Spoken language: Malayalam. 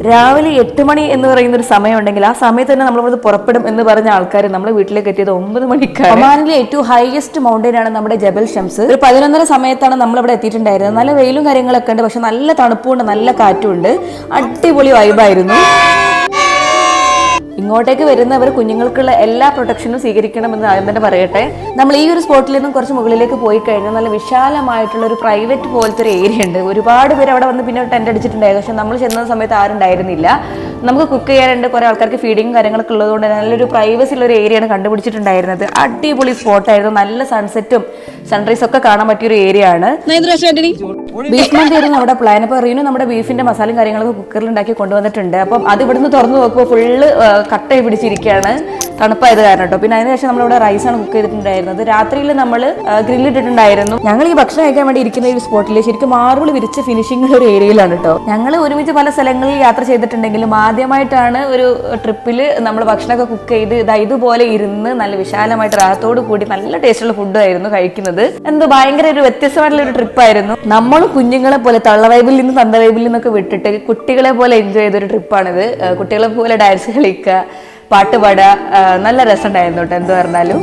രാവിലെ 8 മണി എന്ന് പറയുന്ന ഒരു സമയം ഉണ്ടെങ്കിൽ ആ സമയത്ത് തന്നെ നമ്മളിവിടെ പുറപ്പെടും എന്ന് പറഞ്ഞ ആൾക്കാർ നമ്മളെ വീട്ടിലേക്ക് എത്തിയത് 9 മണിക്കാണ്. ഒമാനിലെ ഏറ്റവും ഹൈയസ്റ്റ് മൗണ്ടൻ ആണ് നമ്മുടെ ജബൽ ഷംസ്. ഒരു 11:30 സമയത്താണ് നമ്മളിവിടെ എത്തിയിട്ടുണ്ടായിരുന്നത്. നല്ല വെയിലും കാര്യങ്ങളൊക്കെ ഉണ്ട്, പക്ഷെ നല്ല തണുപ്പുണ്ട്, നല്ല കാറ്റും ഉണ്ട്. അടിപൊളി വൈബായിരുന്നു. ഇങ്ങോട്ടേക്ക് വരുന്നവർ കുഞ്ഞുങ്ങൾക്കുള്ള എല്ലാ പ്രൊട്ടക്ഷനും സ്വീകരിക്കണമെന്ന് ആദ്യം തന്നെ പറയട്ടെ. നമ്മൾ ഈ ഒരു സ്പോട്ടിൽ നിന്നും കുറച്ച് മുകളിലേക്ക് പോയി കഴിഞ്ഞാൽ നല്ല വിശാലമായിട്ടുള്ള ഒരു പ്രൈവറ്റ് പോലത്തെ ഒരു ഏരിയ ഉണ്ട്. ഒരുപാട് പേര് അവിടെ വന്ന് പിന്നെ ടെന്റ് അടിച്ചിട്ടുണ്ടായിരുന്നു. പക്ഷെ നമ്മൾ ചെന്ന സമയത്ത് ആരും ഉണ്ടായിരുന്നില്ല. നമുക്ക് കുക്ക് ചെയ്യാനുണ്ട്, കുറെ ആൾക്കാർക്ക് ഫീഡിങ് കാര്യങ്ങളൊക്കെ ഉള്ളതുകൊണ്ട് നല്ലൊരു പ്രൈവസി ഉള്ള ഒരു ഏരിയയാണ് കണ്ടുപിടിച്ചിട്ടുണ്ടായിരുന്നത്. അടിപൊളി സ്പോട്ടായിരുന്നു. നല്ല സൺസെറ്റും സൺറൈസും ഒക്കെ കാണാൻ പറ്റിയൊരു ഏരിയ ആണ്. ബീഫ് മന്തി ആയിരുന്നു അവിടെ പ്ലാൻ. അപ്പോൾ റീനു നമ്മുടെ ബീഫിന്റെ മസാലയും കാര്യങ്ങളൊക്കെ കുക്കറിൽ ഉണ്ടാക്കി കൊണ്ടുവന്നിട്ടുണ്ട്. അപ്പം അത് ഇവിടുന്ന് തുറന്നു നോക്കുമ്പോൾ ഫുള്ള് കട്ടയെ പിടിച്ചിരിക്കുകയാണ്, തണുപ്പായത് കാരണം കേട്ടോ. പിന്നെ അതിനുശേഷം നമ്മളിവിടെ റൈസാണ് കുക്ക് ചെയ്തിട്ടുണ്ടായിരുന്നത്. രാത്രിയിൽ നമ്മൾ ഗ്രില്ലിട്ടിട്ടുണ്ടായിരുന്നു. ഞങ്ങൾ ഈ ഭക്ഷണം കഴിക്കാൻ വേണ്ടി ഇരിക്കുന്ന ഈ സ്പോട്ടിൽ ശരിക്കും മാർബിൾ വിരിച്ച് ഫിനിഷിംഗ് ഒരു ഏരിയയിലാണ് കേട്ടോ. ഞങ്ങൾ ഒരുമിച്ച് പല സ്ഥലങ്ങളിൽ യാത്ര ചെയ്തിട്ടുണ്ടെങ്കിലും ആദ്യമായിട്ടാണ് ഒരു ട്രിപ്പിൽ നമ്മൾ ഭക്ഷണമൊക്കെ കുക്ക് ചെയ്ത് ഇതുപോലെ ഇരുന്ന് നല്ല വിശാലമായിട്ട് റാഹത്തോട് കൂടി നല്ല ടേസ്റ്റുള്ള ഫുഡ് ആയിരുന്നു കഴിക്കുന്നത്. എന്തോ ഭയങ്കര ഒരു വ്യത്യസ്തമായിട്ടുള്ള ഒരു ട്രിപ്പായിരുന്നു. നമ്മൾ കുഞ്ഞുങ്ങളെ പോലെ തള്ള വൈബിൽ നിന്ന് തന്ത വൈബിൽ നിന്നൊക്കെ വിട്ടിട്ട് കുട്ടികളെ പോലെ എൻജോയ് ചെയ്തൊരു ട്രിപ്പാണിത്. കുട്ടികളെ പോലെ ഡാൻസ് കളിക്കുക, പാട്ട് പാടുക, നല്ല രസമുണ്ടായിരുന്നു കേട്ടോ. എന്ത് പറഞ്ഞാലും